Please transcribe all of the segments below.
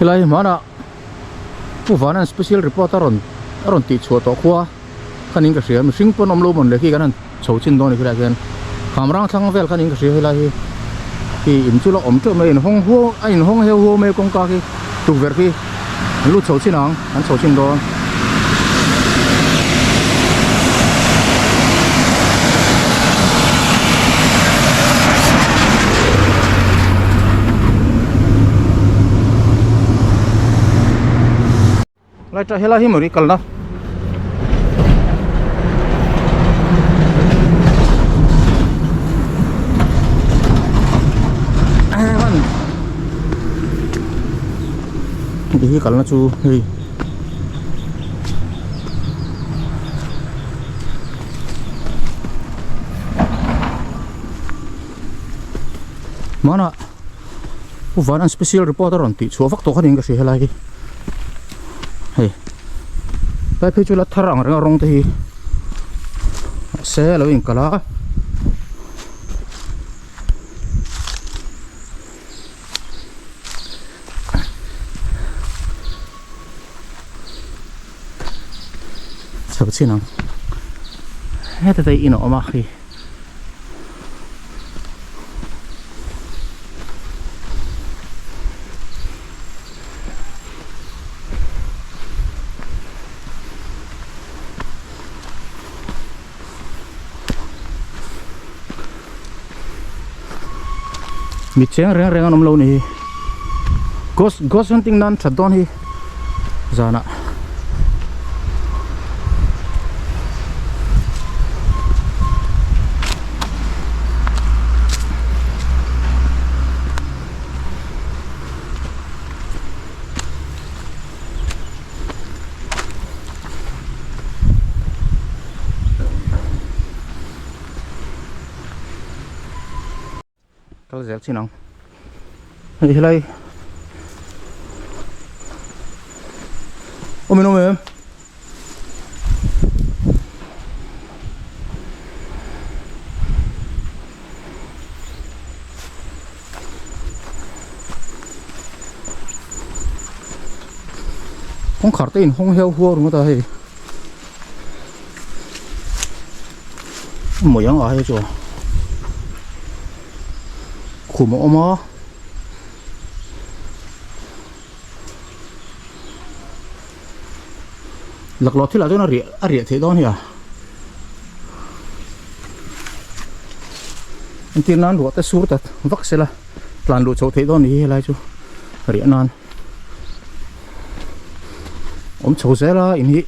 Hilai mana Puvanan special reporter ron ti chua to khwa khanin ka hria mihring pon omlo mon le ki kan chho chin do ni khra gen kamrang thang vel khanin ka hria hilai hi in chu lo om chu me in hong hu a in hong heu hu me kong ka ki tu ver ki lu chho chin ang an chho chin do lại trả hết hi mới cần đó đi cần nó chú hi mana Puvanan special reporter on ti chua vak to khanin ka hria lai hey pai phe chu la tharang rang rong te hi se lo in kala sab chinang heta dei ino ma khi mi cheng reng reng anom lo ni ghost hunting nan thadon hi zana zel chinang hilai ôm em không khart tin không heo hua đúng không ta hay mỗi yang ở hay chỗ khổ mỏ mỏ lạc lọt thì là cho nó rỉa thế đó nhỉ anh tin nan ruột ta xuống ta vắt xe là plan đồ chỗ thế đó ní lại chú rỉa nan ôm chỗ xe là in hi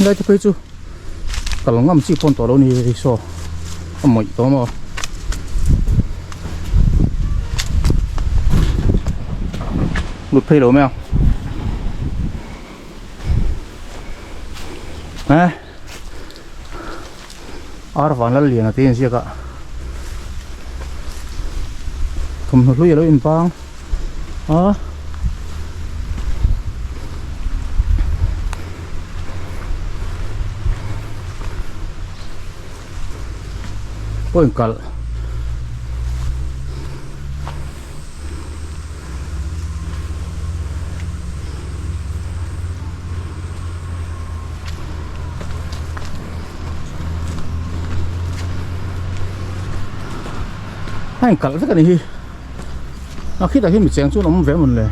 đây tôi chú cả lòng ngâm chỉ phun tỏi đâu ní so mọi đó mà lụt phê đâu mèo nè ar van la liền là tiền gì cả không lùi lùi in pang à ôi cալ anh cալ rất là gì nó khi ta khi mình chén xuống nó không vẽ mìnhเลย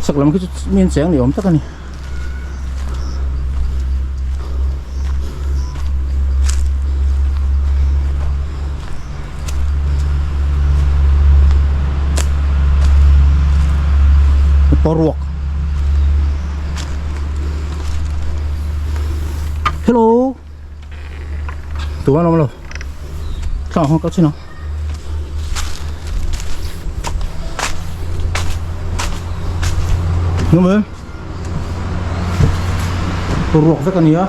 sặc lắm cái miếng chén này ốm tất cả này ruột hello tụi anh đâu sao không có chứ nào nhưng mà ruột với cái này á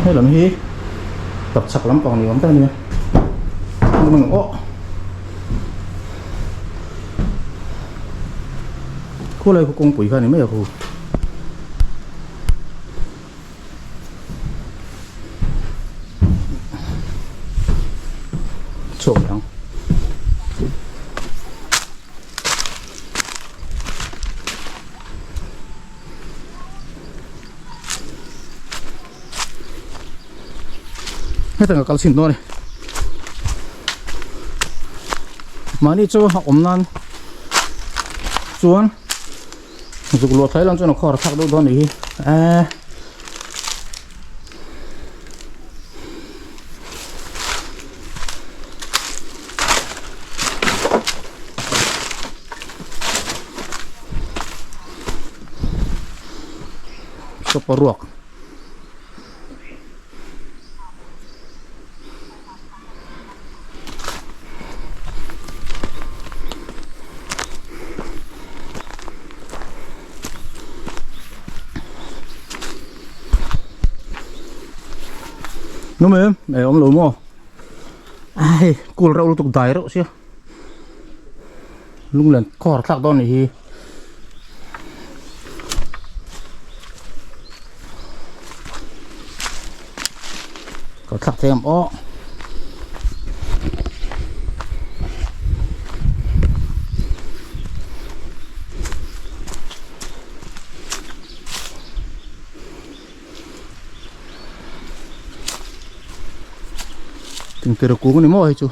hay là gì tập sặc lắm còn nhiều lắm cái này nhưng mà ô cô lại cũng quỷ cái này mấy giờ cô hết thằng cái xin thôi này mà đi cho học ổn nan chuan dục lúa thấy lần cho nó khó thắc đâu đó này ruột nó mềm để ông lùm mò ai cùi rau tục đáy rau xíu lúc lần khó thắc đó này có thắc thêm ó từng từ đầu cú này mò hay chú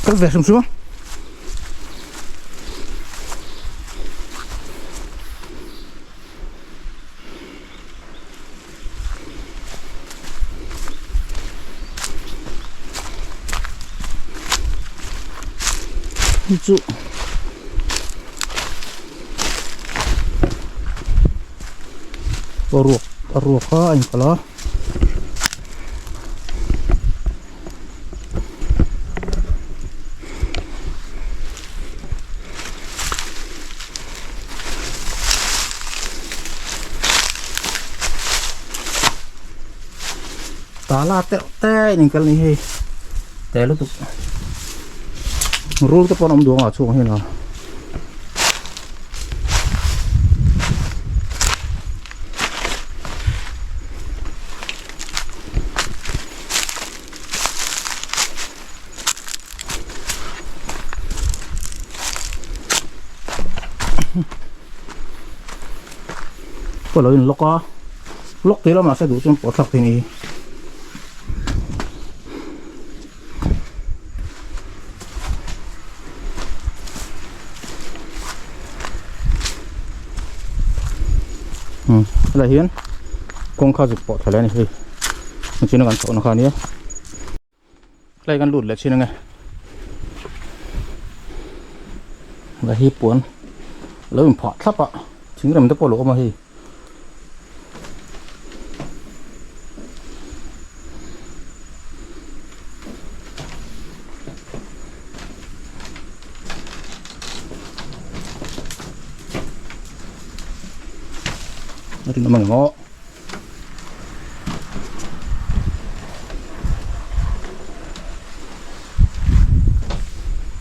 cắt về xuống chú ruột có anh có tá la te những cái này te lúc tục rul cái con ông đuông ở chuồng hay là có lời lốc tí đó mà sẽ đủ trong bỏ thật thì này là hiến con khao dịch bỏ thải lên này mình chỉ nó gắn chỗ nó khao nhé đây gắn lụt lại trên này là hiệp cuốn lấy mình phọt thấp ạ chính là mình tốc lỗ mà hi nó bằng ngõ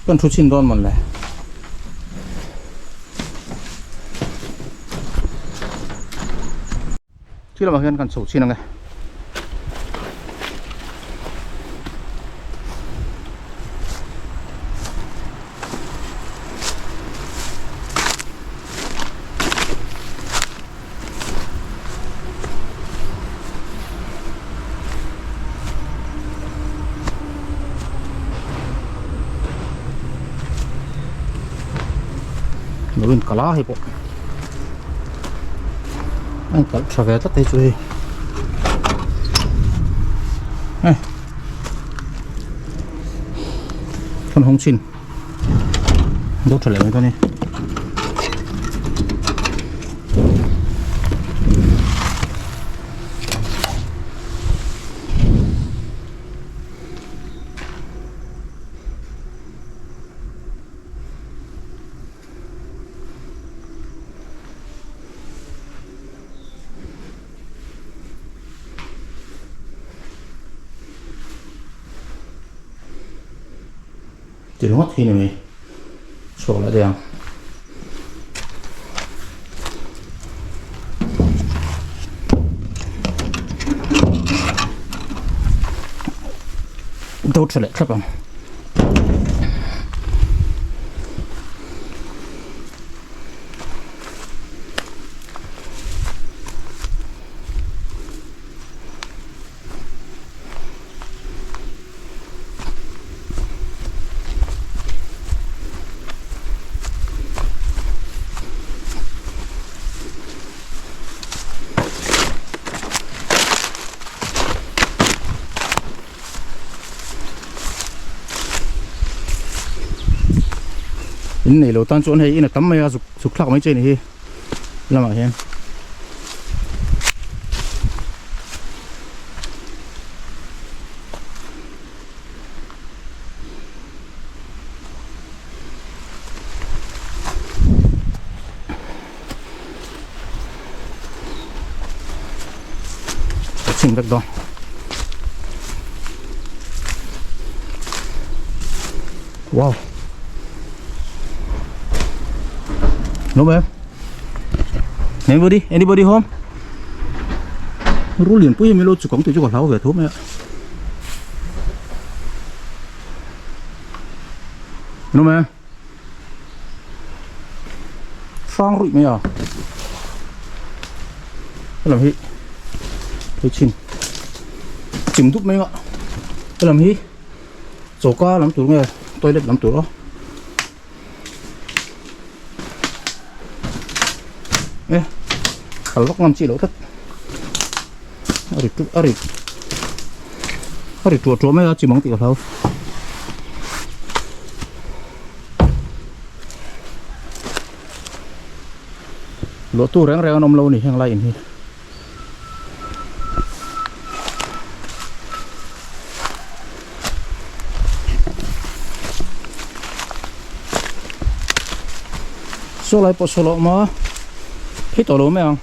con chú xin đón mình này chứ là bằng hơn cần sổ xin này luôn cả lá hay bộ anh cả trở về tất tay chui này con hồng xin đâu trở lại với con này chỉ hót thì này sổ lại đèn đâu trở lại khắp không in này lâu tan chỗ này in là tắm mày sụp khắc mấy trên này làm mà hen xin được đó wow no man anybody home rú liền bây giờ mình lột chụp cổng từ chỗ còn lâu về thốt mẹ no man sang rụi mày à cái làm gì cái chìm thúc mấy ạ cái làm gì chỗ qua lắm tụi nghe tôi đẹp lắm tụi đó ê cả lóc làm chi lỗ thất ari chua mấy chỉ mong tiền đâu lỗ tu ráng ráng nôm lâu này hàng lại này số lại bỏ số lọ mà hết tổ lỗ mấy không